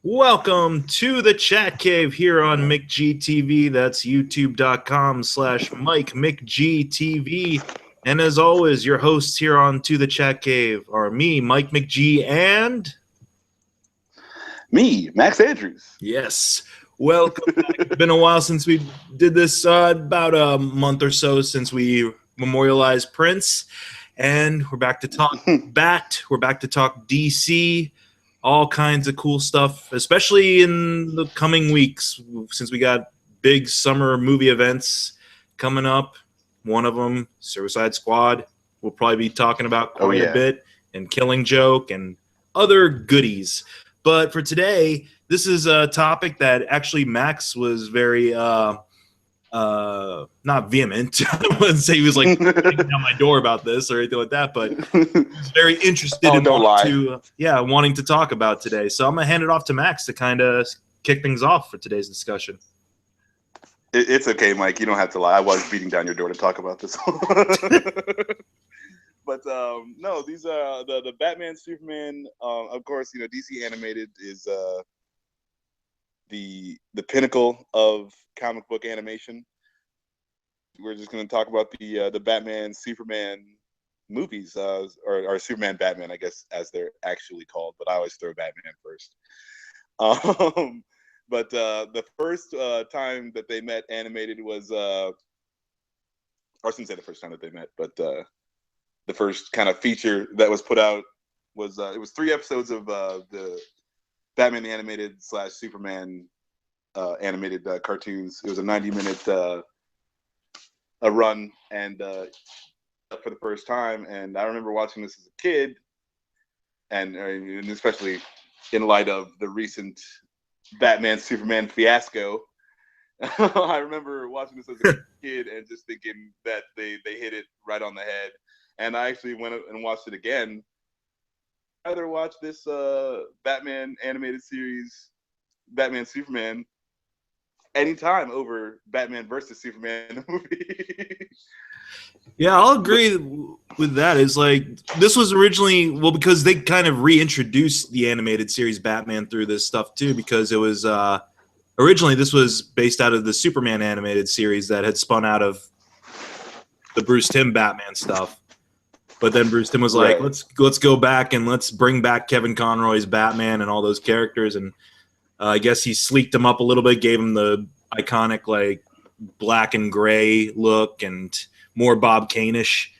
Welcome to the Chat Cave here on McGTV. That's youtube.com/MikeMcGTV. And as always, your hosts here on To the Chat Cave are me, Mike McG, and me, Max Andrews. yes, welcome back. It's been a while since we did this, about a month or so since we memorialized Prince. And we're back to talk Bat. We're back to talk DC. All kinds of cool stuff, especially in the coming weeks, since we got big summer movie events coming up. One of them, Suicide Squad, we'll probably be talking about quite a bit, and Killing Joke and other goodies. But for today, this is a topic that actually Max was very not vehement. I wouldn't say he was like kicking down my door about this or anything like that, but he was very interested in wanting to talk about today. So I'm gonna hand it off to Max to kind of kick things off for today's discussion. It's okay, Mike. You don't have to lie. I was beating down your door to talk about this. But no, these are the Batman, Superman. Of course, DC animated is the pinnacle of comic book animation. We're just going to talk about the Batman, Superman movies, or Superman, Batman, I guess, as they're actually called. But I always throw Batman first. But the first time that they met animated was, or I shouldn't say the first time that they met, but the first kind of feature that was put out was it was 3 episodes of the Batman the Animated / Superman animated cartoons. It was a 90-minute a run, and for the first time. And I remember watching this as a kid, and especially in light of the recent Batman Superman fiasco. I remember watching this as a kid and just thinking that they hit it right on the head. And I actually went and watched it again. I'd rather watch this Batman animated series, Batman Superman, anytime over Batman versus Superman movie. Yeah, I'll agree with that. It's like this was originally, well, because they kind of reintroduced the animated series Batman through this stuff too, because it was originally this was based out of the Superman animated series that had spun out of the Bruce Timm Batman stuff. But then Bruce Timm was like, let's go back and let's bring back Kevin Conroy's Batman and all those characters. And I guess he sleeked him up a little bit, gave him the iconic like black and gray look and more Bob Kane-ish,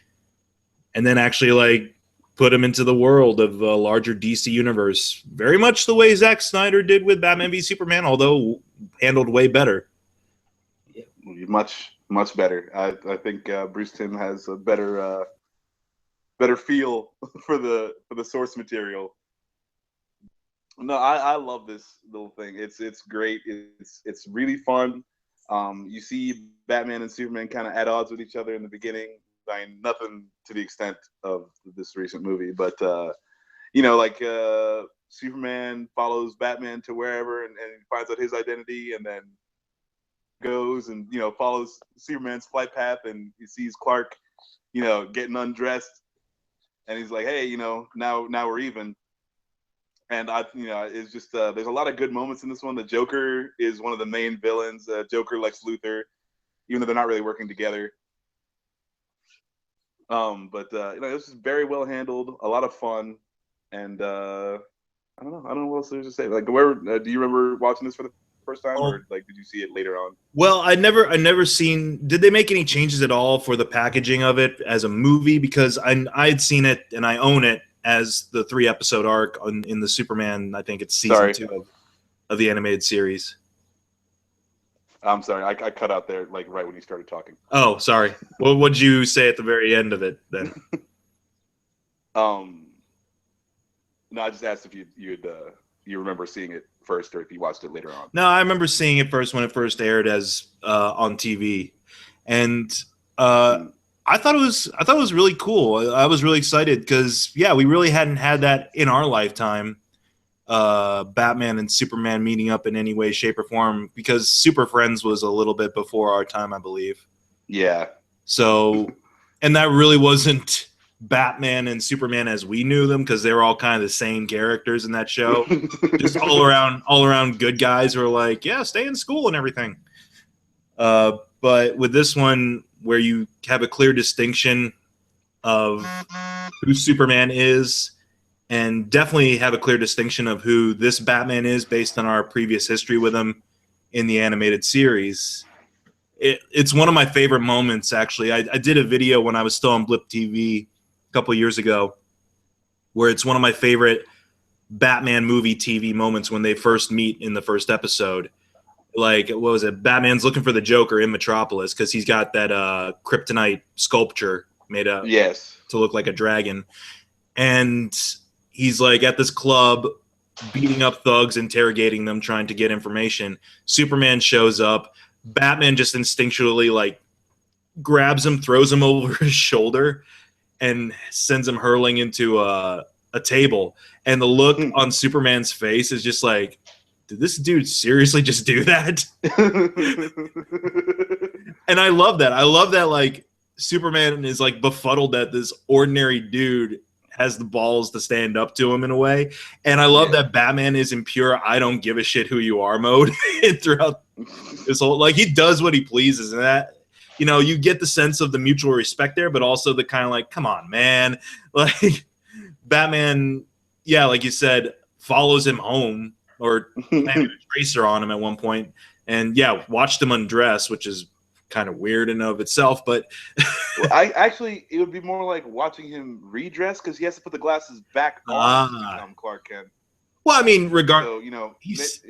and then actually like put him into the world of a larger DC universe, very much the way Zack Snyder did with Batman v Superman, although handled way better. Much better. I think Bruce Timm has a better feel for the source material. No, I love this little thing. It's great. It's really fun. You see Batman and Superman kind of at odds with each other in the beginning. I mean, nothing to the extent of this recent movie, but Superman follows Batman to wherever and finds out his identity, and then goes and follows Superman's flight path, and he sees Clark, getting undressed, and he's like, hey, now we're even. And it's just there's a lot of good moments in this one. The Joker is one of the main villains. Joker, Lex Luthor, even though they're not really working together. But it was just very well handled, a lot of fun, and I don't know what else there's to say. Like, where do you remember watching this for the first time, or like did you see it later on? Well, I never seen. Did they make any changes at all for the packaging of it as a movie? Because I'd seen it and I own it as the 3-episode arc in the Superman, I think it's season 2 of the animated series. I'm sorry, I cut out there like right when you started talking. Oh, sorry. What would you say at the very end of it then? No, I just asked if you remember seeing it first or if you watched it later on. No, I remember seeing it first when it first aired as on TV, and I thought it was really cool. I was really excited because we really hadn't had that in our lifetime. Batman and Superman meeting up in any way, shape, or form, because Super Friends was a little bit before our time, I believe. Yeah. So, and that really wasn't Batman and Superman as we knew them, because they were all kind of the same characters in that show. Just all around good guys who are like, yeah, stay in school and everything. But with this one, where you have a clear distinction of who Superman is, and definitely have a clear distinction of who this Batman is based on our previous history with him in the animated series. It's one of my favorite moments, actually. I did a video when I was still on Blip TV a couple of years ago, where it's one of my favorite Batman movie TV moments when they first meet in the first episode. Like, what was it? Batman's looking for the Joker in Metropolis because he's got that kryptonite sculpture made up to look like a dragon. And he's like at this club beating up thugs, interrogating them, trying to get information. Superman shows up. Batman just instinctually like grabs him, throws him over his shoulder, and sends him hurling into a table. And the look on Superman's face is just like, did this dude seriously just do that? And I love that. I love that, like, Superman is like befuddled that this ordinary dude has the balls to stand up to him in a way. And I love that Batman is in pure I don't give a shit who you are mode throughout this whole, like, he does what he pleases. And that, you know, you get the sense of the mutual respect there, but also the kind of like, come on, man. Like, Batman, yeah, like you said, follows him home, or planted a tracer on him at one point, and yeah, watched him undress, which is kind of weird in and of itself. But well, it would be more like watching him redress, because he has to put the glasses back on to become Clark Kent. Well, I mean, so, you know, he's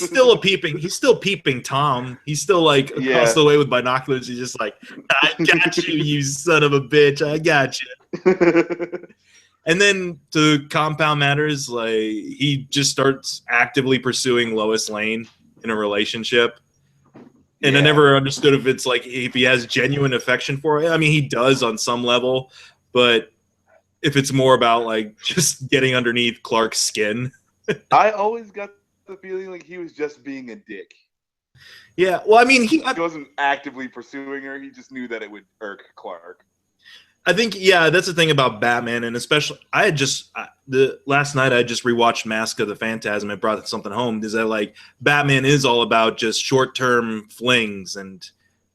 still peeping Tom. He's still like across the way with binoculars. He's just like, I got you, you son of a bitch. I got you. And then to compound matters, like, he just starts actively pursuing Lois Lane in a relationship. And I never understood if it's like, if he has genuine affection for her. I mean, he does on some level, but if it's more about like just getting underneath Clark's skin. I always got the feeling like he was just being a dick. Yeah, well, I mean, he wasn't actively pursuing her. He just knew that it would irk Clark. I think, yeah, that's the thing about Batman, and especially last night I just rewatched Mask of the Phantasm. It brought something home. Is that like Batman is all about just short-term flings and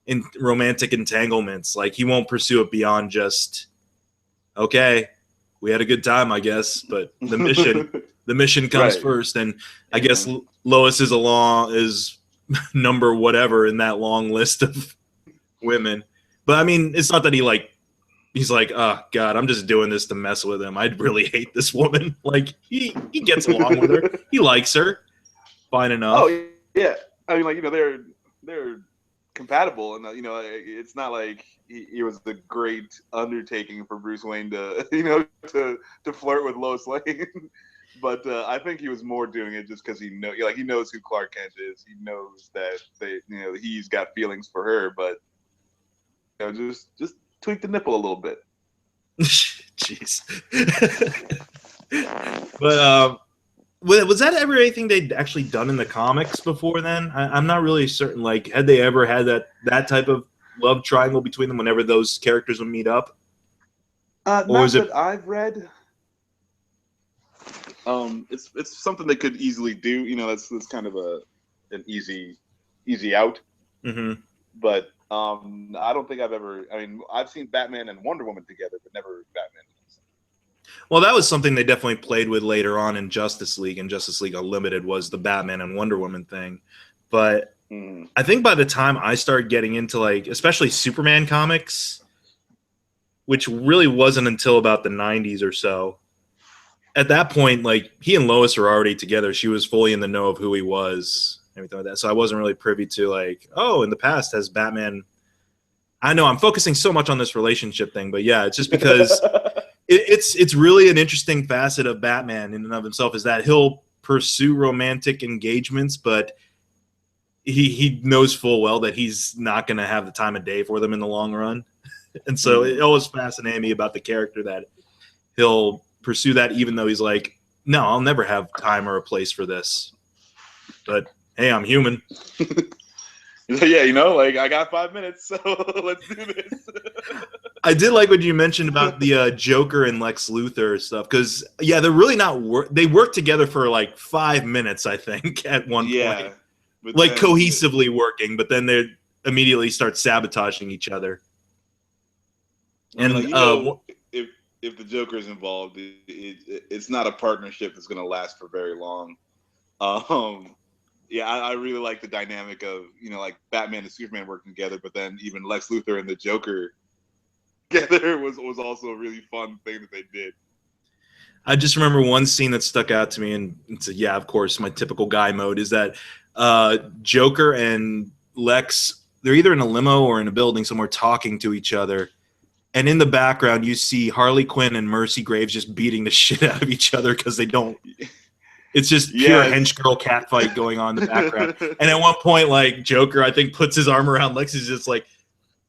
in romantic entanglements. Like, he won't pursue it beyond just, okay, we had a good time, I guess, but the mission comes first, and I guess Lois is number whatever in that long list of women. But I mean, it's not that he's like, oh God, I'm just doing this to mess with him. I really hate this woman. Like, he gets along with her. He likes her. Fine enough. Oh yeah. I mean, like, you know, they're compatible, and you know, it's not like it was the great undertaking for Bruce Wayne to, you know, to flirt with Lois Lane. But I think he was more doing it just because he knows who Clark Kent is. He knows that he's got feelings for her, but you know, just tweak the nipple a little bit. Jeez. But was that ever anything they'd actually done in the comics before then? I'm not really certain. Like, had they ever had that type of love triangle between them whenever those characters would meet up? Not that I've read. It's something they could easily do. You know, that's kind of an easy out. Mm-hmm. But I don't think I've ever. I mean, I've seen Batman and Wonder Woman together, but never Batman. Well, that was something they definitely played with later on in Justice League, and Justice League Unlimited was the Batman and Wonder Woman thing. But I think by the time I started getting into, like, especially Superman comics, which really wasn't until about the 90s or so, at that point, like, he and Lois were already together. She was fully in the know of who he was, everything like that. So I wasn't really privy to, like, oh, in the past has Batman. I know I'm focusing so much on this relationship thing, but yeah, it's just because it's really an interesting facet of Batman in and of himself, is that he'll pursue romantic engagements, but he knows full well that he's not going to have the time of day for them in the long run. And so it always fascinated me about the character that he'll pursue that, even though he's like, no, I'll never have time or a place for this. But hey, I'm human. Yeah, you know, like I got 5 minutes, so let's do this. I did like what you mentioned about the Joker and Lex Luthor stuff because yeah, they're really not they work together for like 5 minutes, I think, at one point, Yeah, but like then cohesively working, but then they immediately start sabotaging each other. I mean, And like you know, if the Joker is involved, it's not a partnership that's going to last for very long. Um, yeah, I really like the dynamic of like Batman and Superman working together, but then even Lex Luthor and the Joker together was also a really fun thing that they did. I just remember one scene that stuck out to me, and it's yeah, of course, my typical guy mode is that Joker and Lex, they're either in a limo or in a building somewhere talking to each other. And in the background, you see Harley Quinn and Mercy Graves just beating the shit out of each other because they don't. It's just pure hench girl cat fight going on in the background. And at one point, like Joker, I think puts his arm around Lex. He's just like,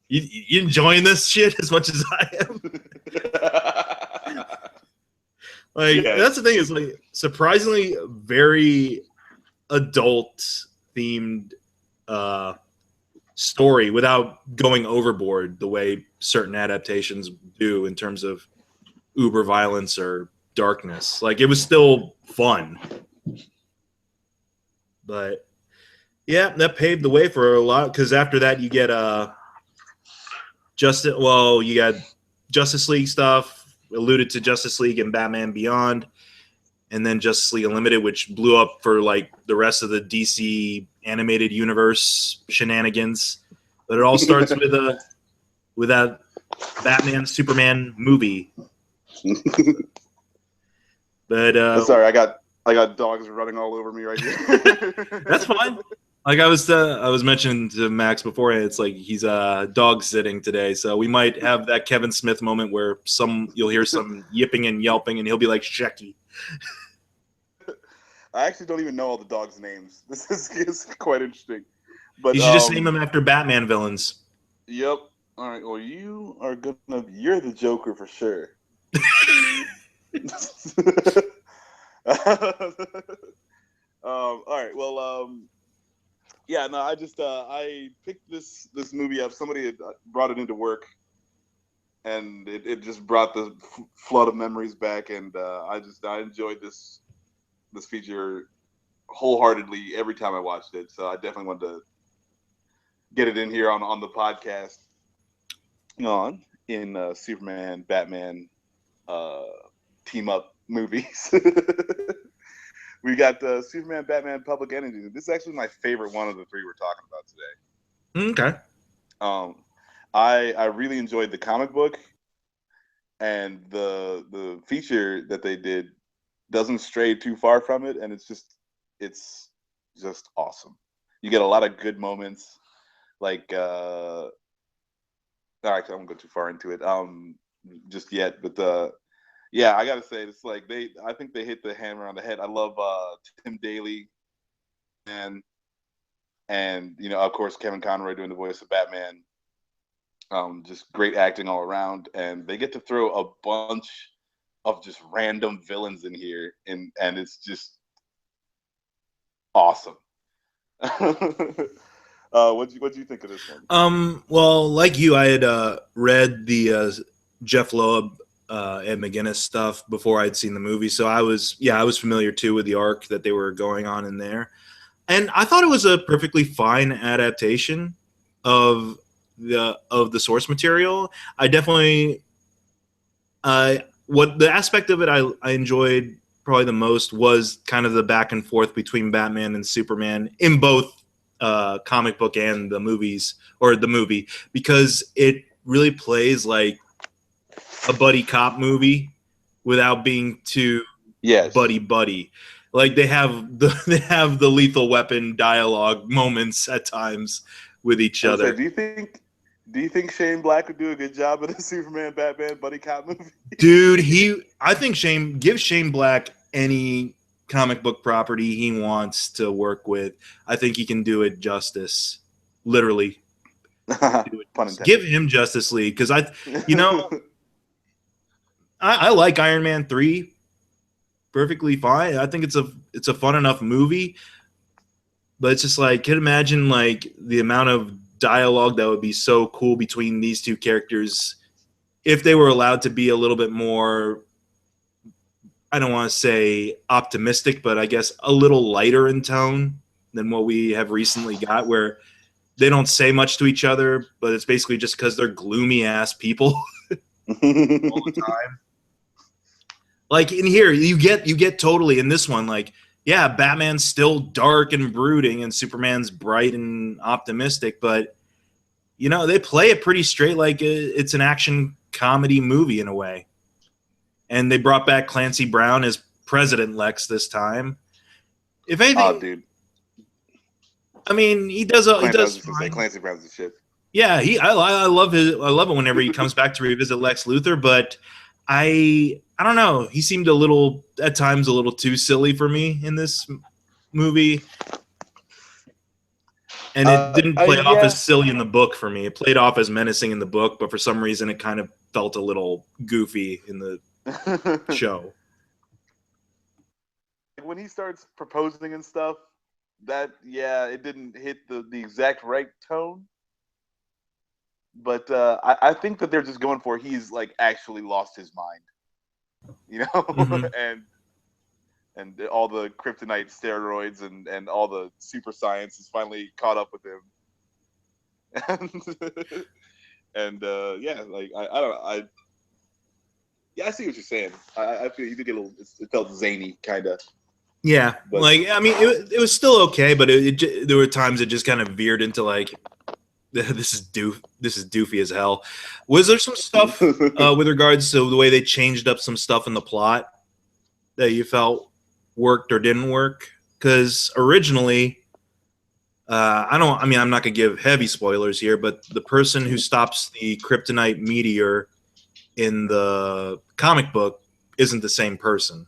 "You enjoying this shit as much as I am?" Like that's the thing is like surprisingly very adult themed story without going overboard the way certain adaptations do in terms of uber violence or darkness. Like it was still fun, but yeah, that paved the way for a lot because after that you get you got Justice League stuff, alluded to Justice League and Batman Beyond, and then Justice League Unlimited, which blew up for like the rest of the DC animated universe shenanigans. But it all starts with that Batman Superman movie. But sorry, I got dogs running all over me right here. That's fine. Like I was mentioning to Max before, it's like he's dog sitting today, so we might have that Kevin Smith moment where you'll hear some yipping and yelping, and he'll be like Shecky. I actually don't even know all the dogs' names. This is quite interesting. But you should just name them after Batman villains. Yep. All right. Well, you're the Joker for sure. All right. Well, yeah. No, I picked this movie up. Somebody had brought it into work, and it just brought the flood of memories back, and I enjoyed this feature wholeheartedly every time I watched it. So I definitely wanted to get it in here on the podcast. In Superman, Batman, team up movies. We got Superman, Batman, Public Enemy. This is actually my favorite one of the three we're talking about today. Okay. I really enjoyed the comic book, and the feature that they did doesn't stray too far from it, and it's just awesome. You get a lot of good moments, like all right, I won't go too far into it just yet, but yeah, I gotta say it's like I think they hit the hammer on the head. I love Tim Daly and of course Kevin Conroy doing the voice of Batman. Just great acting all around, and they get to throw a bunch of just random villains in here, and it's just awesome. What do you think of this one? Well, like you, I had read the Jeff Loeb Ed McGuinness stuff before I'd seen the movie, so I was familiar too with the arc that they were going on in there, and I thought it was a perfectly fine adaptation of the source material. I definitely what the aspect of it I enjoyed probably the most was kind of the back and forth between Batman and Superman in both comic book and the movies, or the movie, because it really plays like a buddy cop movie without being too buddy. Like they have the Lethal Weapon dialogue moments at times with each other. Do you think Shane Black would do a good job in a Superman Batman buddy cop movie? Dude, I think give Shane Black any comic book property he wants to work with. I think he can do it justice. Literally. Give him Justice League, because I like Iron Man 3 perfectly fine. I think it's a fun enough movie. But it's just like, can you imagine like the amount of dialogue that would be so cool between these two characters if they were allowed to be a little bit more, I don't want to say optimistic, but I guess a little lighter in tone than what we have recently got, where they don't say much to each other, but it's basically just because they're gloomy ass people all the time. Like in here, you get totally in this one, like, yeah, Batman's still dark and brooding, and Superman's bright and optimistic, but they play it pretty straight, like it's an action comedy movie in a way. And they brought back Clancy Brown as President Lex this time. If anything, dude. I mean, he does. He does. Clancy Brown's the shit. Yeah, I love it whenever he comes back to revisit Lex Luthor. But I don't know. He seemed at times a little too silly for me in this movie, and it didn't play off as silly in the book for me. It played off as menacing in the book, but for some reason, it kind of felt a little goofy in the show. When he starts proposing and stuff, it didn't hit the exact right tone. But I think that they're just going for he's like actually lost his mind, Mm-hmm. and all the kryptonite steroids and all the super science is finally caught up with him. And like I don't know, I see what you're saying. I feel you did get it felt zany kind of. Yeah, but, like, I mean, it was still okay, but there were times it just kind of veered into like, this is doofy as hell. Was there some stuff with regards to the way they changed up some stuff in the plot that you felt worked or didn't work? Because originally, I'm not gonna give heavy spoilers here, but the person who stops the kryptonite meteor in the comic book isn't the same person.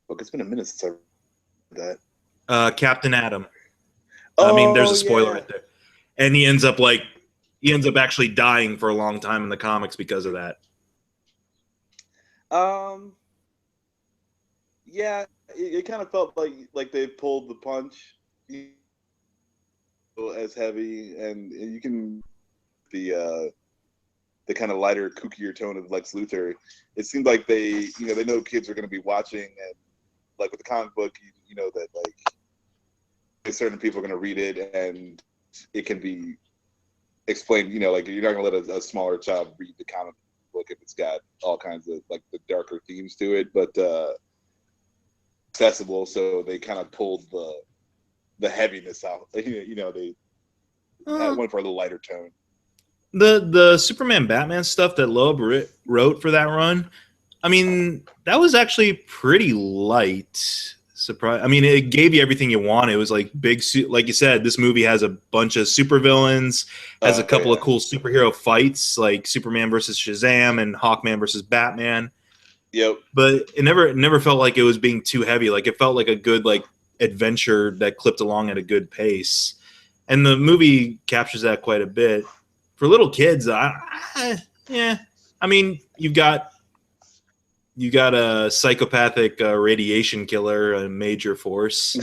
Look, it's been a minute since I read that. Captain Atom. I mean, there's a spoiler right there, and he ends up actually dying for a long time in the comics because of that. Yeah, it kind of felt like they pulled the punch as heavy, and you can the kind of lighter, kookier tone of Lex Luthor. It seemed like they know kids are going to be watching, and like with the comic book, you know that like certain people are going to read it, and it can be explained. Like you're not going to let a smaller child read the comic book if it's got all kinds of like the darker themes to it, but accessible. So they kind of pulled the heaviness out. They went for a little lighter tone. The Superman Batman stuff that Loeb wrote for that run, I mean, that was actually pretty light. Surprise! I mean, it gave you everything you want. It was like big, like you said. This movie has a bunch of supervillains, has a couple of cool superhero fights, like Superman versus Shazam and Hawkman versus Batman. Yep. But it never felt like it was being too heavy. Like it felt like a good like adventure that clipped along at a good pace, and the movie captures that quite a bit. For little kids, yeah. I mean, you got a psychopathic radiation killer, a major force.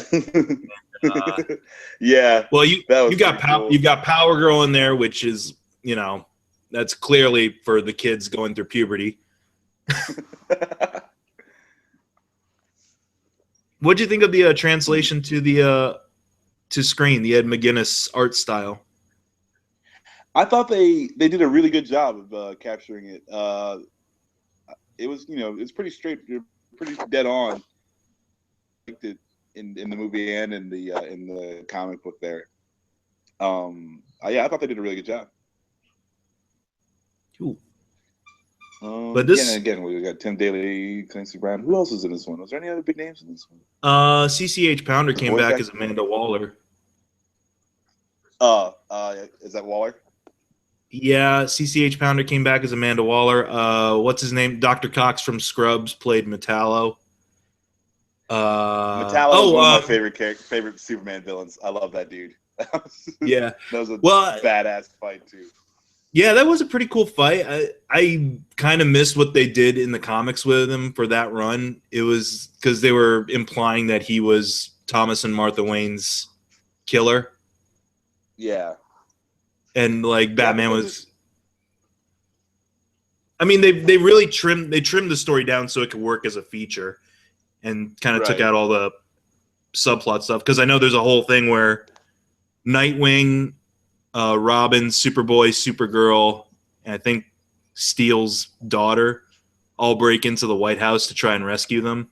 Yeah. Well, you got cool. You've got Power Girl in there, which is that's clearly for the kids going through puberty. What'd you think of the translation to the to screen, the Ed McGuinness art style? I thought they did a really good job of capturing it. It was it's pretty straight, pretty dead on. I liked it in the movie and in the comic book there. I thought they did a really good job. Cool. But this again, we got Tim Daly, Clancy Brown. Who else was in this one? Was there any other big names in this one? CCH Pounder came back as Amanda Waller. Is that Waller? Yeah, CCH Pounder came back as Amanda Waller. What's his name? Dr. Cox from Scrubs played Metallo. Metallo is one of my favorite Superman villains. I love that dude. Yeah, that was a badass fight too. Yeah, that was a pretty cool fight. I kind of missed what they did in the comics with him for that run. It was because they were implying that he was Thomas and Martha Wayne's killer, Yeah. and like Yeah, I think Batman they was. just I mean, they really trimmed the story down so it could work as a feature, and kind of took right. out all the subplot stuff. Because I know there's a whole thing where Nightwing, Robin, Superboy, Supergirl, and I think Steel's daughter all break into the White House to try and rescue them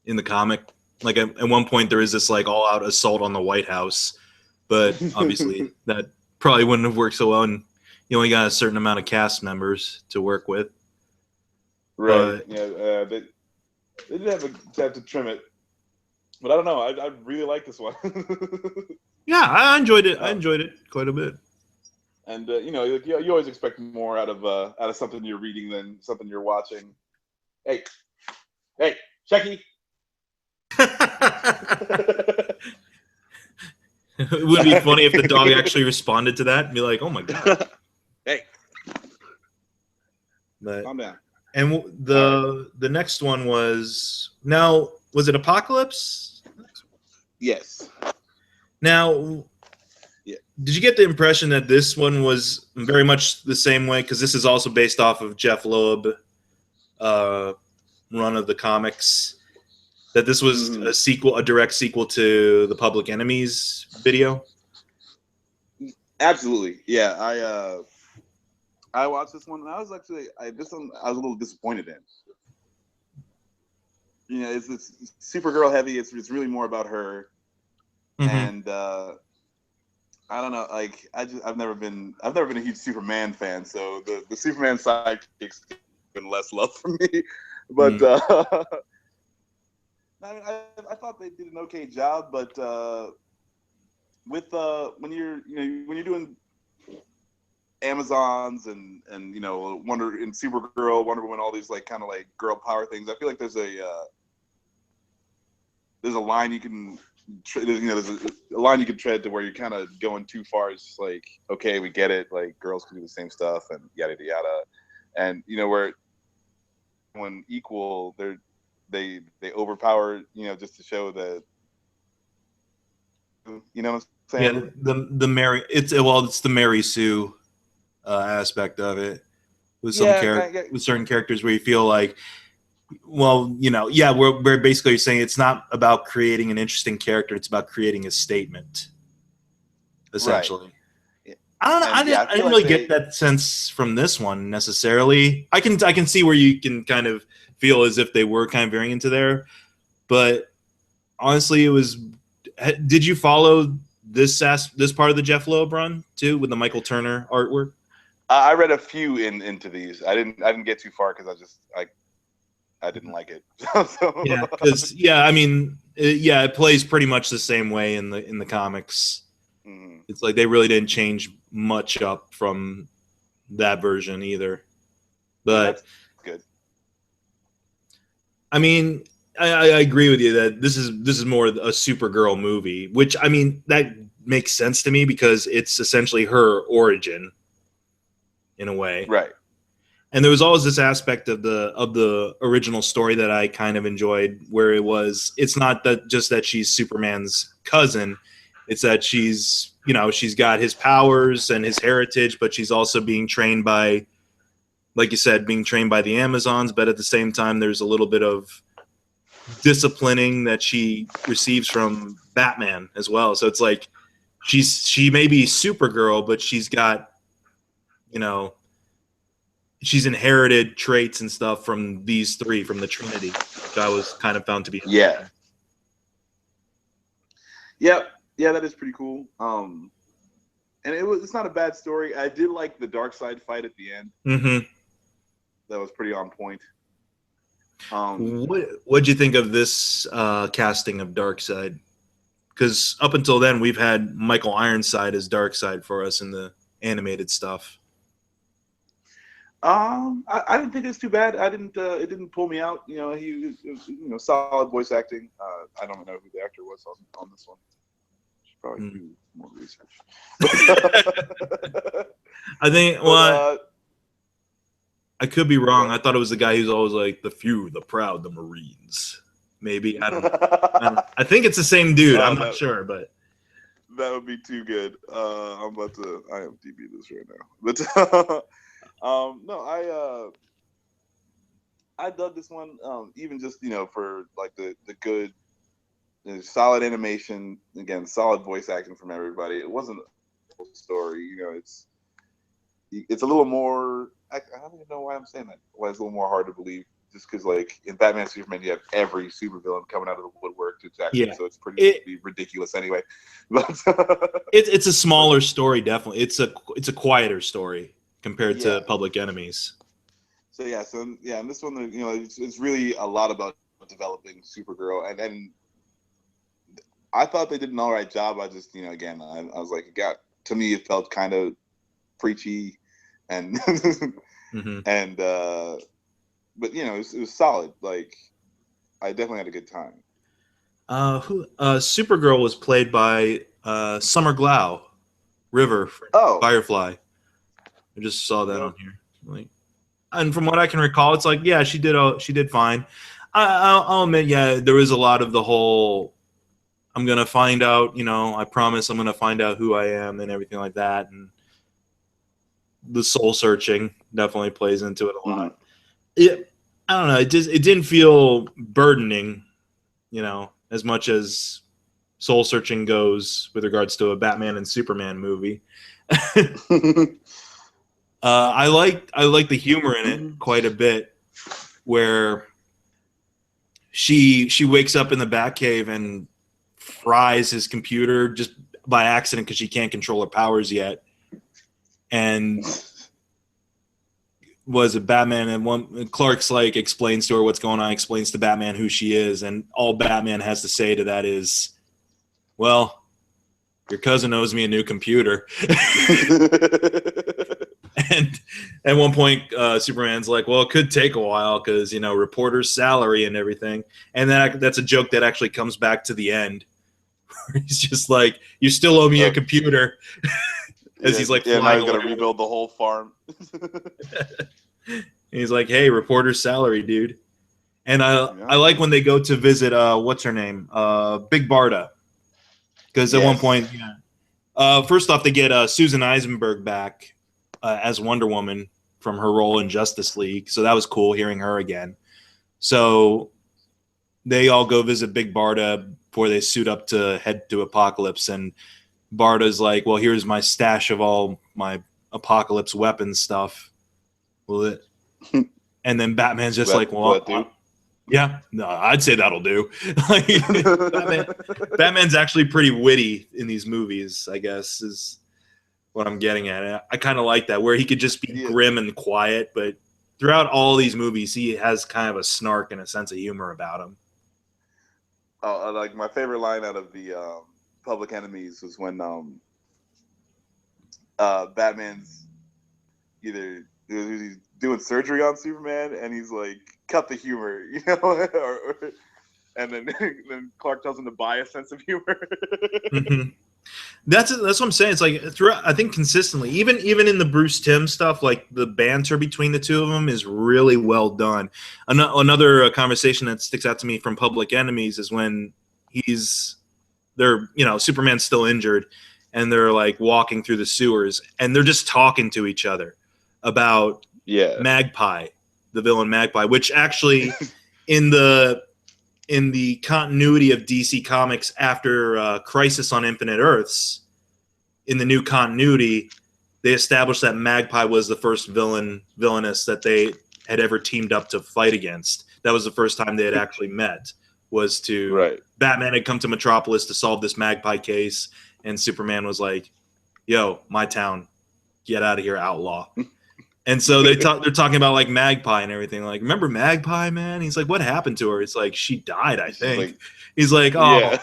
in the comic. Like at one point, there is this like all-out assault on the White House, but obviously that probably wouldn't have worked so well, and you only got a certain amount of cast members to work with. Right. Yeah. They did have to trim it, but I don't know. I really like this one. Yeah, I enjoyed it. I enjoyed it quite a bit. And you know, you always expect more out of something you're reading than something you're watching. Hey, Chucky. It would be funny if the dog actually responded to that and be like, "Oh my god!" Hey, But calm down. and the next one was was it Apocalypse? Yes. Now, Yeah. did you get the impression that this one was very much the same way? Because this is also based off of Jeff Loeb run of the comics. That this was a direct sequel to the Public Enemies video. Absolutely. Yeah. I watched this one and I was actually I was a little disappointed in. You know, it's Supergirl heavy. It's really more about her, and I don't know. Like I've never been a huge Superman fan, so the Superman sidekick's been less love for me. But I mean, I thought they did an okay job. But with when you're doing Amazons and you know Supergirl, Wonder Woman, all these like kind of like girl power things, I feel like there's a line you can. There's a line you can tread to where you're kind of going too far. It's just like, okay, we get it. Like girls can do the same stuff and yada yada, and you know where when equal, they overpower. You know, just to show that. You know what I'm saying? Yeah, the Mary. It's the Mary Sue aspect of it with with certain characters where you feel like. Well, you know, yeah, we're basically saying it's not about creating an interesting character; it's about creating a statement, essentially. Right. I don't know. I didn't really get that sense from this one necessarily. I can see where you can kind of feel as if they were kind of veering into there, but honestly, it was. Did you follow this part of the Jeff Loeb run too with the Michael Turner artwork? I read a few into these. I didn't get too far because I didn't like it. Yeah, because I mean, it plays pretty much the same way in the comics. Mm-hmm. It's like they really didn't change much up from that version either. But that's good. I mean, I agree with you that this is more a Supergirl movie, which I mean that makes sense to me because it's essentially her origin in a way, right? And there was always this aspect of the original story that I kind of enjoyed, where it's not that she's Superman's cousin, it's that she's got his powers and his heritage, but she's also being trained by, like you said, the Amazons, but at the same time there's a little bit of disciplining that she receives from Batman as well. So it's like she may be Supergirl, but she's got, she's inherited traits and stuff from these three, from the Trinity, which I was kind of found to be yeah, that is pretty cool. And it's not a bad story. I did like the Darkseid fight at the end. Mm-hmm. That was pretty on point. What'd you think of this casting of Darkseid? Because up until then, we've had Michael Ironside as Darkseid for us in the animated stuff. I didn't think it was too bad. It didn't pull me out. You know, it was solid voice acting. I don't know who the actor was on this one. probably do more research. I think. Well, I could be wrong. I thought it was the guy who's always like the few, the proud, the Marines. Maybe I don't. I think it's the same dude. I'm not sure, but that would be too good. I'm about to IMDb this right now, but no, I dug this one. Even just for like the good, solid animation. Again, solid voice acting from everybody. It wasn't a story. It's a little more. I don't even know why I'm saying that. Why it's a little more hard to believe. Just because, like in Batman Superman, you have every supervillain coming out of the woodwork to attack you, so it's pretty ridiculous anyway. But it's a smaller story, definitely. It's a quieter story compared to Public Enemies. So and this one, it's really a lot about developing Supergirl, and I thought they did an all right job. I just, again, I was like, to me, it felt kind of preachy, and and but it was solid. Like, I definitely had a good time. Supergirl was played by Summer Glau, River from Firefly. I just saw that on here. Like, and from what I can recall, it's like, she did fine. I'll admit, there was a lot of the whole, I'm gonna find out, I promise I'm gonna find out who I am and everything like that, and the soul searching definitely plays into it a lot. I don't know. It didn't feel burdening, as much as soul searching goes with regards to a Batman and Superman movie. I like the humor in it quite a bit, where she wakes up in the Batcave and fries his computer just by accident because she can't control her powers yet, and was a Batman, and Clark's like explains to her what's going on, explains to Batman who she is, and all Batman has to say to that is, well, your cousin owes me a new computer. And at one point, Superman's like, well, it could take a while because, reporter's salary and everything. And that's a joke that actually comes back to the end. He's just like, you still owe me a computer. As he's like, now he's got to rebuild the whole farm. He's like, hey, reporter's salary, dude. And I like when they go to visit, what's her name? Big Barda. Because at one point, first off, they get Susan Eisenberg back as Wonder Woman from her role in Justice League. So that was cool hearing her again. So they all go visit Big Barda before they suit up to head to Apocalypse. And Barda's like, well, here's my stash of all my Apocalypse weapons stuff. Will it? And then Batman's just like, well, no, I'd say that'll do. Batman's actually pretty witty in these movies, I guess, is what I'm getting at. I kind of like that, where he could just be grim and quiet, but throughout all these movies, he has kind of a snark and a sense of humor about him. Oh, like my favorite line out of the Public Enemies was when Batman's either he's doing surgery on Superman, and he's like, cut the humor, and then Clark tells him to buy a sense of humor. That's what I'm saying. It's like throughout, I think consistently, even in the Bruce Timm stuff, like the banter between the two of them is really well done. Another conversation that sticks out to me from Public Enemies is when Superman's still injured, and they're like walking through the sewers, and they're just talking to each other about Magpie, the villain Magpie, which actually in the continuity of DC Comics after Crisis on Infinite Earths, in the new continuity, they established that Magpie was the first villainess that they had ever teamed up to fight against. That was the first time they had actually met. Batman had come to Metropolis to solve this Magpie case, and Superman was like, yo, my town, get out of here, outlaw. And so they're talking about like Magpie and everything. Like, remember Magpie, man? He's like, what happened to her? It's like, she died, I think. He's like, oh,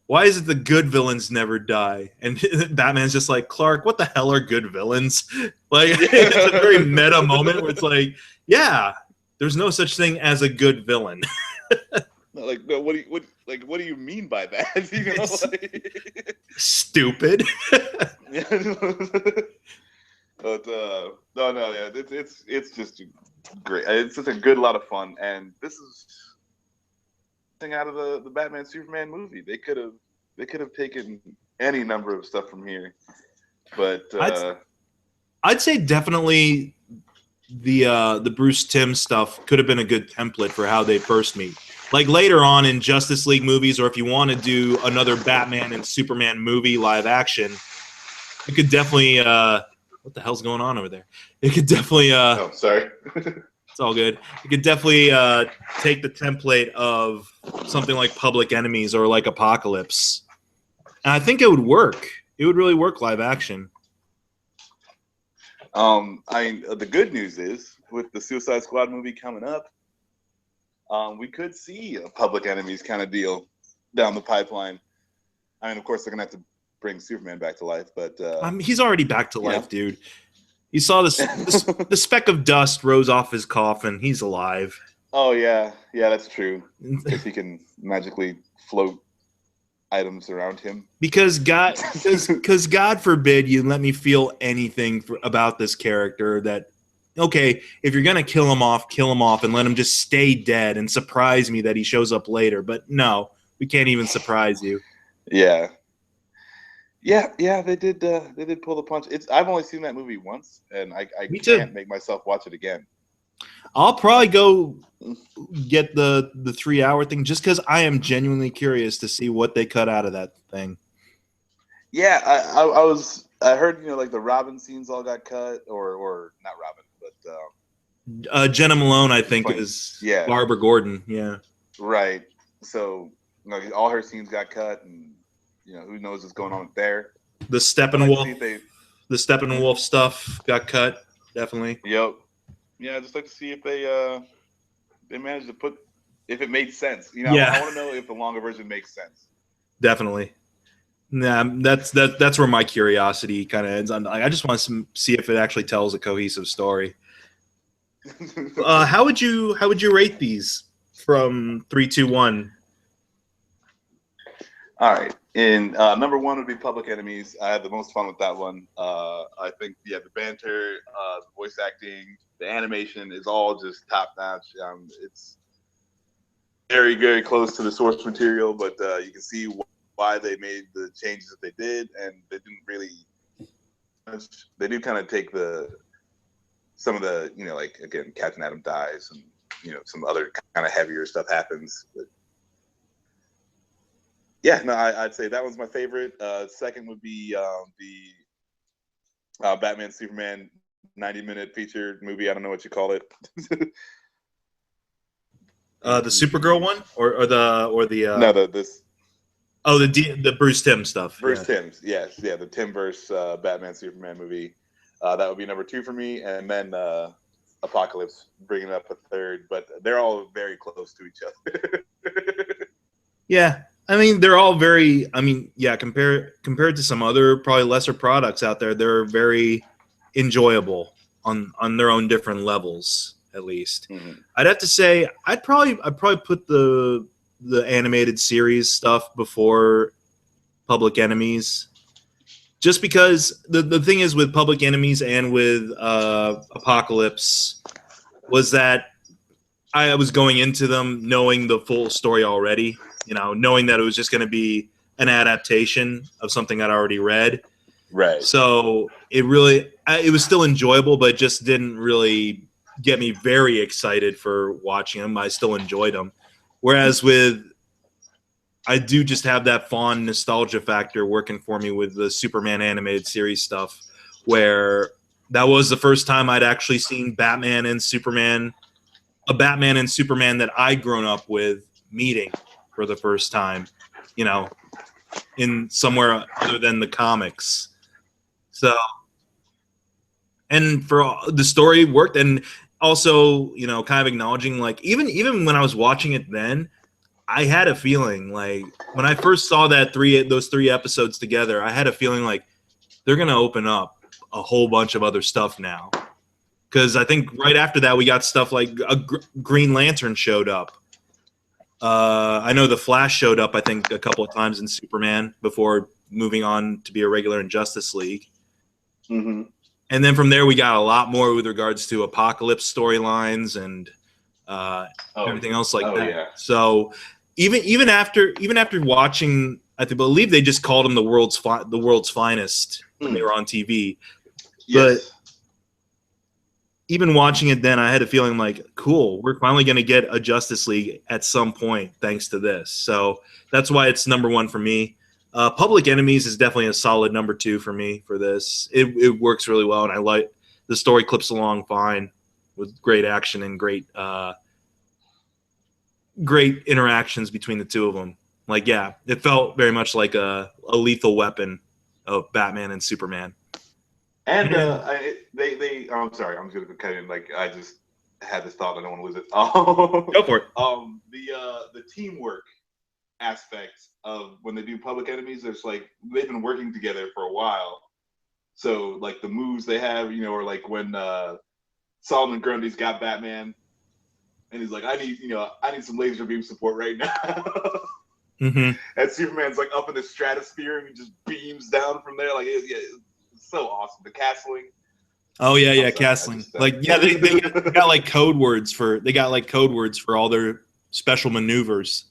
why is it the good villains never die? And Batman's just like, Clark, what the hell are good villains? Like, it's a very meta moment where it's like, yeah, there's no such thing as a good villain. Like, no, what do you mean by that? You know, like, stupid. But no, yeah, it's just great. It's just a good lot of fun, and this is thing out of the Batman Superman movie. They could have taken any number of stuff from here, but I'd say definitely the Bruce Timm stuff could have been a good template for how they first meet. Like later on in Justice League movies, or if you want to do another Batman and Superman movie live action, you could definitely what the hell's going on over there? It could definitely oh, sorry. it's all good. You could definitely take the template of something like Public Enemies or like Apocalypse. And I think it would work. It would really work live action. The good news is with the Suicide Squad movie coming up, we could see a Public Enemies kind of deal down the pipeline. I mean, of course, they're gonna have to bring Superman back to life, but he's already back to life, dude. You saw the speck of dust rose off his coffin. He's alive. Oh yeah, that's true. Because he can magically float items around him. Because God forbid you let me feel anything about this character that, okay, if you're going to kill him off and let him just stay dead and surprise me that he shows up later. But no, we can't even surprise you. Yeah, they did pull the punch. I've only seen that movie once, and I can't make myself watch it again. I'll probably go get the 3-hour thing just because I am genuinely curious to see what they cut out of that thing. Yeah, I heard like the Robin scenes all got cut, or not Robin, but Jenna Malone I think is Barbara Gordon. Yeah, right. So all her scenes got cut, and who knows what's going on there. The Steppenwolf stuff got cut, definitely. Yep. Yeah, I'd just like to see if they managed to put, if it made sense. I want to know if the longer version makes sense. Definitely. Nah, that's where my curiosity kind of ends. I just want to see if it actually tells a cohesive story. How would you rate these from 3, 2, 1? All right. In number 1 would be Public Enemies. I had the most fun with that one. I think the banter, the voice acting, the animation is all just top notch. It's very, very close to the source material, but you can see why they made the changes that they did, and they didn't really. They do kind of take some of the like again, Captain Atom dies, and some other kind of heavier stuff happens. But yeah, no, I'd say that one's my favorite. Second would be the Batman Superman 90-minute feature movie. I don't know what you call it. The Supergirl one, or the no, the Bruce Timm stuff. Bruce Timm's, yes, yeah, the Timmverse Batman Superman movie. That would be number 2 for me, and then Apocalypse bringing up a third. But they're all very close to each other. Yeah. I mean, they're all very. I mean, yeah. Compared to some other probably lesser products out there, they're very enjoyable on their own different levels. At least, I'd have to say I'd probably put the animated series stuff before Public Enemies, just because the thing is with Public Enemies and with Apocalypse was that I was going into them knowing the full story already. Knowing that it was just going to be an adaptation of something I'd already read. Right. So it was still enjoyable, but it just didn't really get me very excited for watching them. I still enjoyed them. Whereas I do just have that fond nostalgia factor working for me with the Superman animated series stuff, where that was the first time I'd actually seen a Batman and Superman that I'd grown up with meeting for the first time, in somewhere other than the comics. So, and for the story worked, and also, kind of acknowledging, like, even when I was watching it then, I had a feeling, like, when I first saw those 3 episodes together, I had a feeling like they're going to open up a whole bunch of other stuff now. Because I think right after that, we got stuff like a Green Lantern showed up. I know the Flash showed up, I think, a couple of times in Superman before moving on to be a regular in Justice League. Mm-hmm. And then from there, we got a lot more with regards to Apocalypse storylines and everything else like that. Yeah. So even after watching, I believe they just called him the world's finest when they were on TV. Yes. But even watching it then, I had a feeling like, cool, we're finally going to get a Justice League at some point thanks to this. So that's why it's number one for me. Public Enemies is definitely a solid number two for me for this. It works really well, and I like the story clips along fine with great action and great interactions between the two of them. Like, yeah, it felt very much like a lethal weapon of Batman and Superman. And I'm sorry, I'm just gonna cut in. Like, I just had this thought, I don't want to lose it. Go for it. The teamwork aspect of when they do Public Enemies, there's like they've been working together for a while. So like the moves they have, or like when Solomon Grundy's got Batman, and he's like, I need some laser beam support right now. Mm-hmm. And Superman's like up in the stratosphere, and he just beams down from there. Like, it's so awesome. The castling. Oh yeah, castling. They got like code words for all their special maneuvers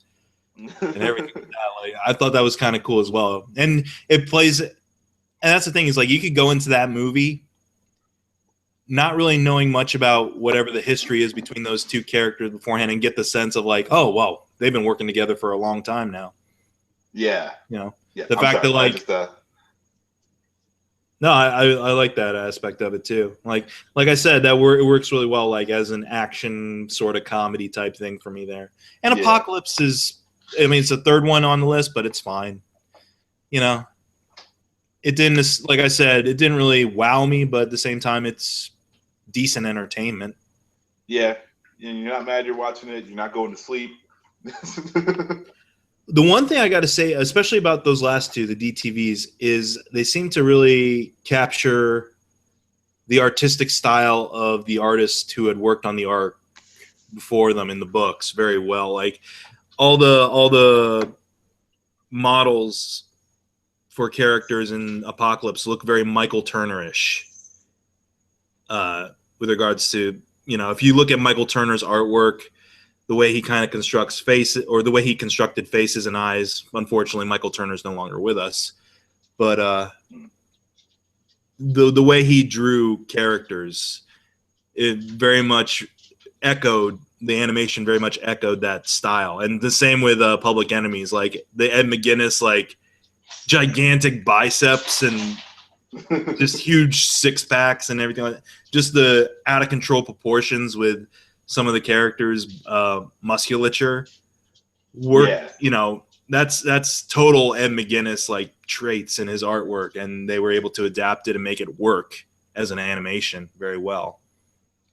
and everything like that. Like, I thought that was kind of cool as well. And it plays, and that's the thing, is like you could go into that movie not really knowing much about whatever the history is between those two characters beforehand and get the sense of like, oh well, they've been working together for a long time now. Yeah. Yeah. The fact that like no, I like that aspect of it too. Like I said, it works really well, like as an action sort of comedy type thing for me there. And Apocalypse is, I mean, it's the third one on the list, but it's fine. It didn't, like I said, it didn't really wow me, but at the same time, it's decent entertainment. Yeah, and you're not mad you're watching it. You're not going to sleep. The one thing I got to say, especially about those last two, the DTVs, is they seem to really capture the artistic style of the artist who had worked on the art before them in the books very well. Like all the models for characters in Apocalypse look very Michael Turner-ish. With regards to, if you look at Michael Turner's artwork, the way he kind of constructs faces, or the way he constructed faces and eyes. Unfortunately, Michael Turner's no longer with us, but the way he drew characters, it very much echoed the animation. Very much echoed that style, and the same with Public Enemies. Like the Ed McGuinness, like gigantic biceps and just huge six packs and everything like that. Just the out of control proportions with some of the characters' musculature work. Yeah. That's total Ed McGuinness like traits in his artwork, and they were able to adapt it and make it work as an animation very well.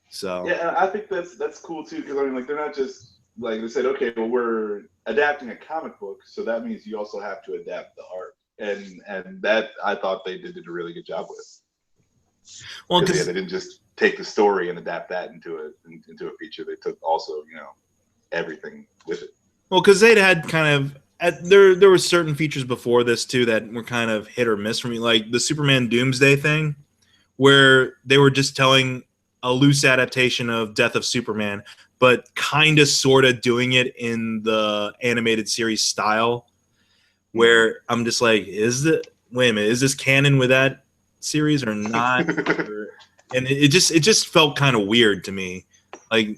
So yeah, I think that's cool too, because I mean, like, they're not just like, they said, okay, well, we're adapting a comic book, so that means you also have to adapt the art, and that I thought they did a really good job with. Well, because they didn't just take the story and adapt that into a feature. They took also, everything with it. Well, because they'd had kind of there were certain features before this too that were kind of hit or miss for me, like the Superman Doomsday thing, where they were just telling a loose adaptation of Death of Superman, but kind of sort of doing it in the animated series style, where I'm just like, wait a minute, is this canon with that series or not? And it just felt kind of weird to me, like,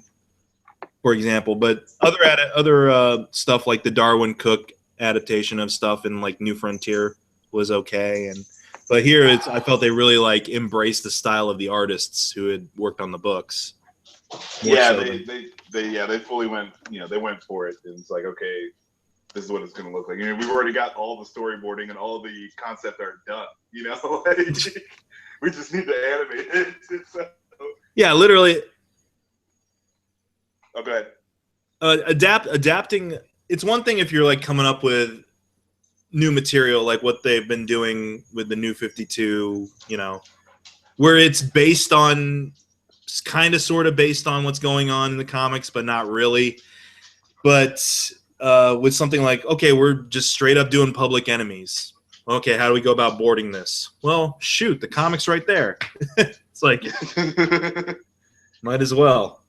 for example. But other stuff like the Darwin Cook adaptation of stuff in like New Frontier was okay, but here I felt they really like embraced the style of the artists who had worked on the books. Yeah, they fully went, they went for it. And it's like, okay, this is what it's going to look like. We've already got all the storyboarding and all the concept art done. We just need to animate it. So. Yeah, literally. Oh, go ahead. Adapting. It's one thing if you're like coming up with new material, like what they've been doing with the New 52, where it's based on, kind of sort of based on what's going on in the comics, but not really. But with something like, okay, we're just straight up doing Public Enemies. Okay, how do we go about boarding this? Well, shoot, the comic's right there. It's like, might as well.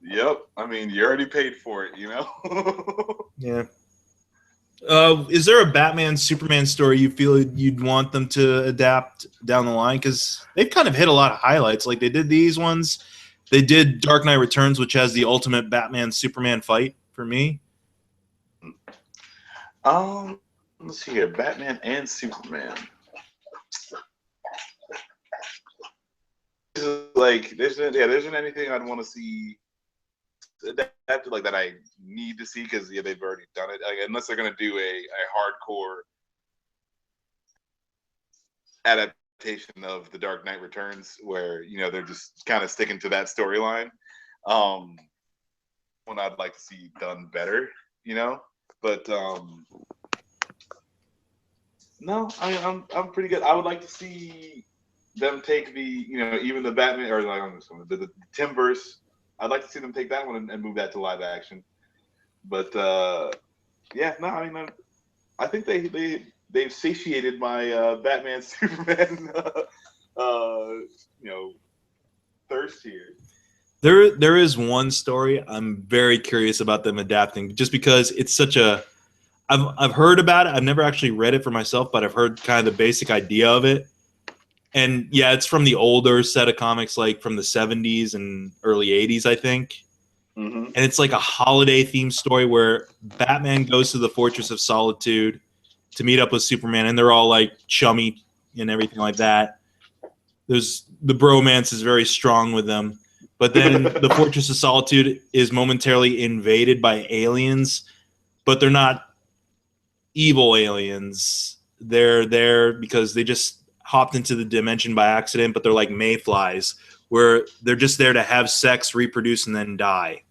Yep. I mean, you already paid for it, you know? Yeah. Is there a Batman Superman story you feel you'd want them to adapt down the line? Because they've kind of hit a lot of highlights. Like they did these ones. They did Dark Knight Returns, which has the ultimate Batman Superman fight for me. Let's see here. Batman and Superman. Like, there isn't anything I'd want to see adapted like that I need to see, because they've already done it. Like, unless they're gonna do a hardcore adaptation of The Dark Knight Returns, where they're just kind of sticking to that storyline. One I'd like to see done better, but no, I'm pretty good. I would like to see them take the even the Batman, or like the Timverse. I'd like to see them take that one and move that to live action. But yeah, no, I mean, I think they've satiated my Batman Superman thirst here. There is one story I'm very curious about them adapting, just because it's such a I've heard about it. I've never actually read it for myself, but I've heard kind of the basic idea of it. And yeah, it's from the older set of comics, like from the 70s and early 80s, I think. Mm-hmm. And it's like a holiday themed story where Batman goes to the Fortress of Solitude to meet up with Superman, and they're all like chummy and everything like that. The bromance is very strong with them. But then the Fortress of Solitude is momentarily invaded by aliens, but they're not evil aliens. They're there because they just hopped into the dimension by accident, but they're like mayflies, where they're just there to have sex, reproduce, and then die.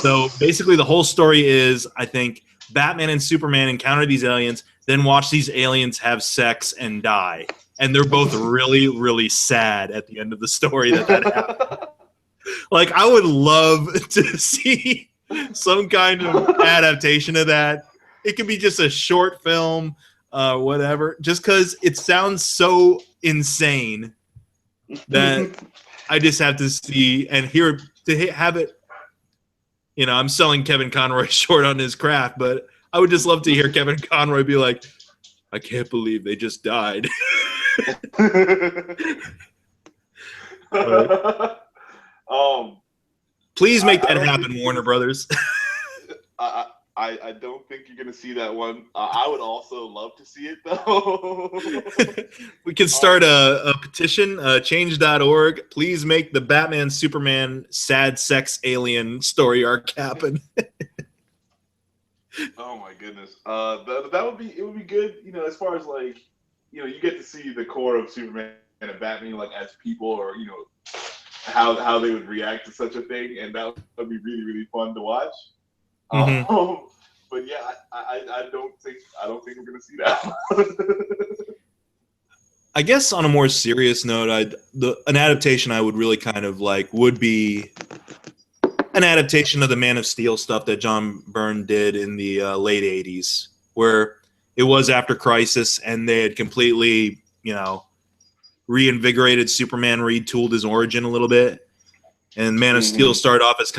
So basically the whole story is, I think, Batman and Superman encounter these aliens, then watch these aliens have sex and die. And they're both really, really sad at the end of the story that happened. Like, I would love to see some kind of adaptation of that. It could be just a short film, whatever, just because it sounds so insane that I just have to see and hear to have it. I'm selling Kevin Conroy short on his craft, but I would just love to hear Kevin Conroy be like, I can't believe they just died. Please make that happen, Warner Brothers. I don't think you're going to see that one. I would also love to see it, though. We can start a petition, change.org. Please make the Batman Superman sad sex alien story arc happen. Oh my goodness. That would be good, as far as like, you get to see the core of Superman and Batman like as people, or how they would react to such a thing, and that would be really, really fun to watch. Mm-hmm. But yeah, I don't think we're gonna see that. I guess on a more serious note, an adaptation I would really kind of like would be an adaptation of the Man of Steel stuff that John Byrne did in the late 80s, where it was after Crisis and they had completely, reinvigorated Superman, retooled his origin a little bit. And Man of Steel started off as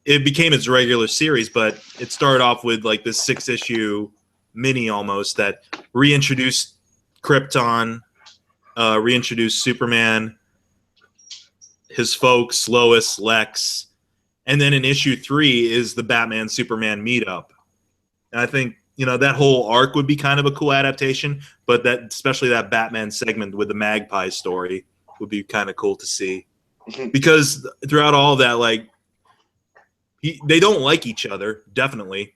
it became its regular series, but it started off with like this 6-issue mini almost that reintroduced Krypton, reintroduced Superman, his folks, Lois, Lex. And then in issue 3 is the Batman Superman meetup. And I think, that whole arc would be kind of a cool adaptation, but especially that Batman segment with the Magpie story would be kind of cool to see. Because throughout all of that, like, they don't like each other, definitely.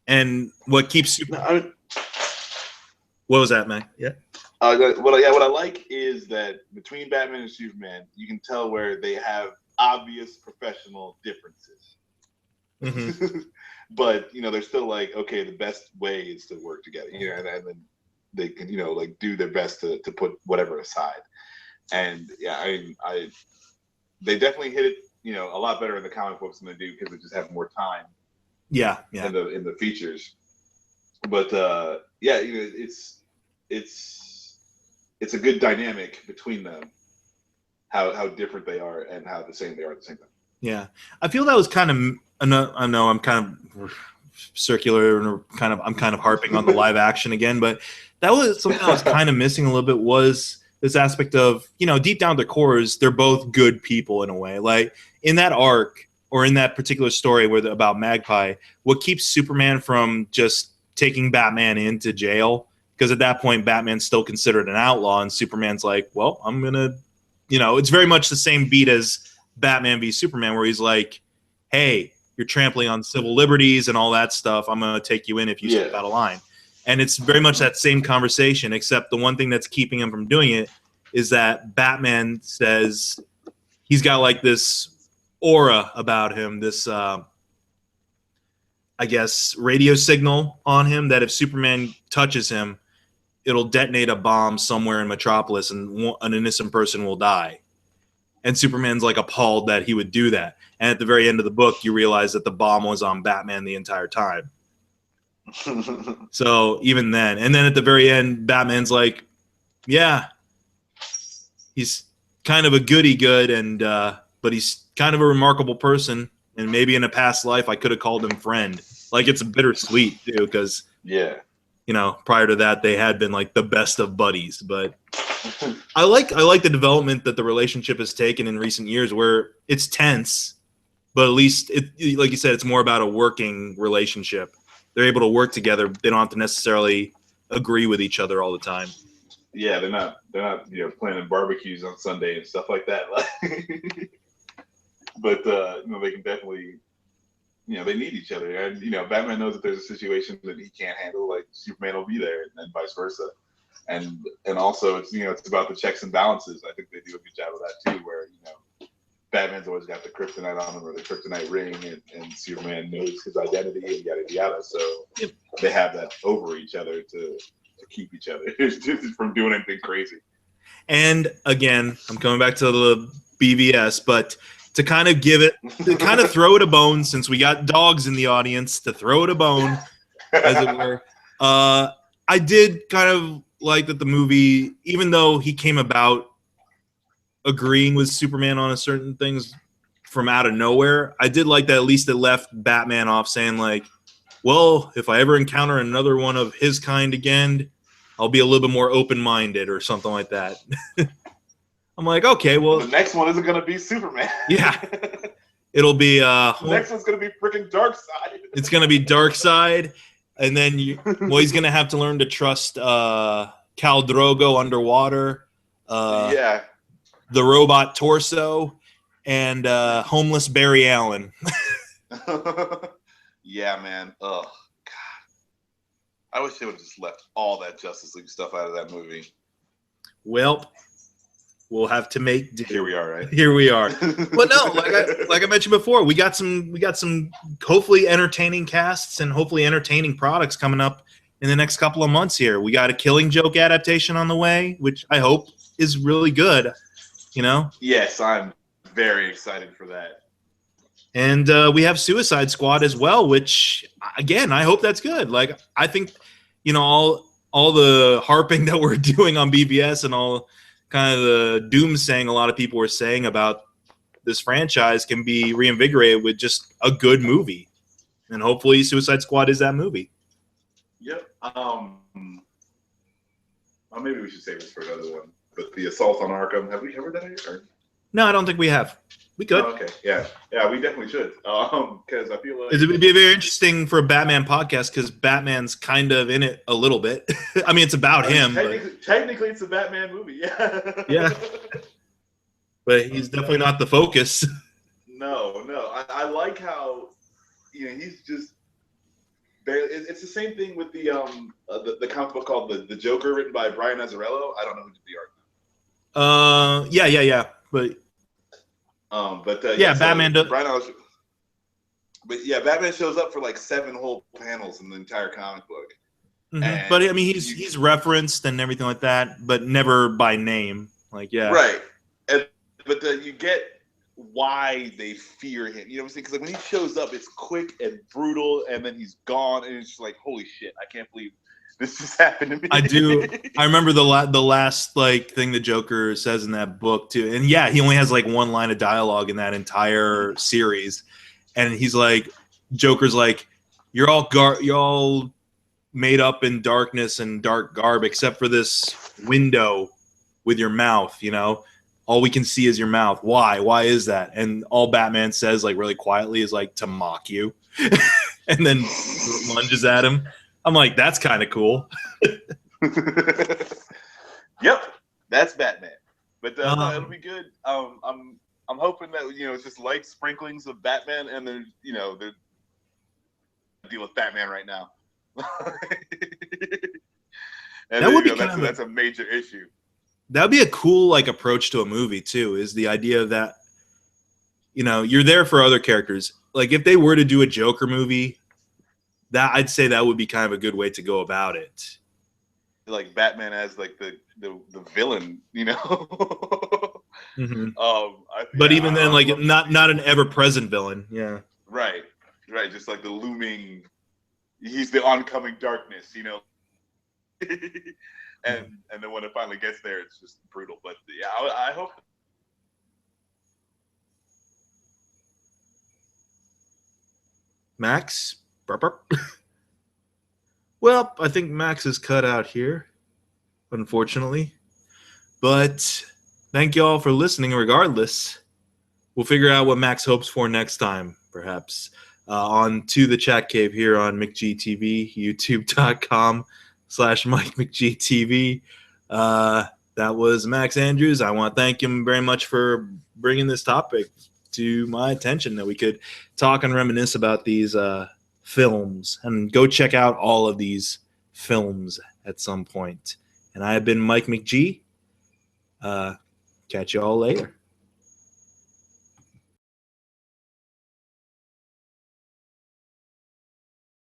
And what keeps Superman... What was that, man? Yeah. What I like is that between Batman and Superman, you can tell where they have obvious professional differences. Mm-hmm. But they're still like, okay, the best way is to work together, and then they can like do their best to put whatever aside. And yeah, they definitely hit it a lot better in the comic books than they do because they just have more time Yeah. in the features. But yeah, it's a good dynamic between them. How different they are and how the same they are at the same time. Yeah, I feel that was kind of. I know I'm kind of circular and I'm kind of harping on the live action again, but that was something I was kind of missing a little bit, was this aspect of, deep down their cores, they're both good people in a way. Like in that arc or in that particular story about Magpie, what keeps Superman from just taking Batman into jail, because at that point Batman's still considered an outlaw and Superman's like, well, I'm gonna, it's very much the same beat as Batman v Superman, where he's like, hey, you're trampling on civil liberties and all that stuff. I'm going to take you in if you step out of line. And it's very much that same conversation, except the one thing that's keeping him from doing it is that Batman says he's got like this aura about him, this, I guess, radio signal on him that if Superman touches him, it'll detonate a bomb somewhere in Metropolis and an innocent person will die. And Superman's like appalled that he would do that. And at the very end of the book, you realize that the bomb was on Batman the entire time. So even then, and then at the very end, Batman's like, yeah, he's kind of a goody good, and but he's kind of a remarkable person. And maybe in a past life, I could have called him friend. Like, it's bittersweet too, because prior to that, they had been like the best of buddies. But I like the development that the relationship has taken in recent years, where it's tense, but at least like you said, it's more about a working relationship. They're able to work together. They don't have to necessarily agree with each other all the time. Yeah, they're not planning barbecues on Sunday and stuff like that. But they can definitely, they need each other. And Batman knows that there's a situation that he can't handle, like Superman will be there, and vice versa. And also it's about the checks and balances. I think they do a good job of that too, where Batman's always got the kryptonite on him, or the kryptonite ring, and Superman knows his identity and yada yada. So they have that over each other to keep each other from doing anything crazy. And again, I'm coming back to the BVS, but to kind of throw it a bone, since we got dogs in the audience, to throw it a bone, as it were. I did kind of like that the movie, even though he came about agreeing with Superman on certain things from out of nowhere, I did like that at least it left Batman off saying like, well, if I ever encounter another one of his kind again, I'll be a little bit more open-minded or something like that. I'm like, okay, well, the next one isn't going to be Superman. Yeah. It'll be the next one's going to be freaking Darkseid. It's going to be Darkseid, and then he's going to have to learn to trust Khal Drogo underwater. The robot Torso, and homeless Barry Allen. Yeah, man. Oh, God. I wish they would have just left all that Justice League stuff out of that movie. Well, we'll have to make do. Here we are, right? Here we are. But no, like I mentioned before, we got some hopefully entertaining casts and hopefully entertaining products coming up in the next couple of months here. We got a Killing Joke adaptation on the way, which I hope is really good. Yes, I'm very excited for that. And we have Suicide Squad as well, which again, I hope that's good. Like, I think, all the harping that we're doing on BVS and all kind of the doomsaying a lot of people were saying about this franchise can be reinvigorated with just a good movie. And hopefully Suicide Squad is that movie. Yep. Maybe we should save this for another one. But the Assault on Arkham, have we covered that yet? No, I don't think we have. We could. Oh, okay. Yeah, we definitely should. Because I feel like it would be very interesting for a Batman podcast, because Batman's kind of in it a little bit. I mean, it's about him. Technically, it's a Batman movie. Yeah. Yeah. But he's definitely not the focus. No. I like how he's just. It's the same thing with the comic book called the Joker, written by Brian Azzarello. I don't know who did the art. Yeah. Batman does. Batman shows up for like 7 whole panels in the entire comic book. Mm-hmm. But I mean, he's referenced and everything like that, but never by name. Like, yeah, right. But you get why they fear him. You know what I'm saying? Because like when he shows up, it's quick and brutal, and then he's gone, and it's just like, holy shit, I can't believe this just happened to me. I do. I remember the last like thing the Joker says in that book too, and yeah, he only has like one line of dialogue in that entire series, and he's like, Joker's like, you're all made up in darkness and dark garb, except for this window with your mouth. You know, all we can see is your mouth. Why? Why is that? And all Batman says, like really quietly, is like to mock you, and then lunges at him. I'm like, that's kind of cool. Yep, that's Batman. But no, it'll be good. I'm hoping that it's just light sprinklings of Batman, and then they deal with Batman right now. And That would be that's a major issue. That would be a cool like approach to a movie too. Is the idea that you're there for other characters. Like if they were to do a Joker movie, that I'd say that would be kind of a good way to go about it. Like Batman as like the villain, Mm-hmm. But even then, like not an ever present villain. Yeah. Right. Just like the looming, he's the oncoming darkness, and then when it finally gets there, it's just brutal. But yeah, I hope. Max. Well, I think Max is cut out here, unfortunately. But thank you all for listening regardless. We'll figure out what Max hopes for next time, perhaps. On To the Chat Cave here on McGTV, youtube.com/MikeMcGTV. That was Max Andrews. I want to thank him very much for bringing this topic to my attention, that we could talk and reminisce about these films, and go check out all of these films at some point. And I have been Mike McG. Catch you all later.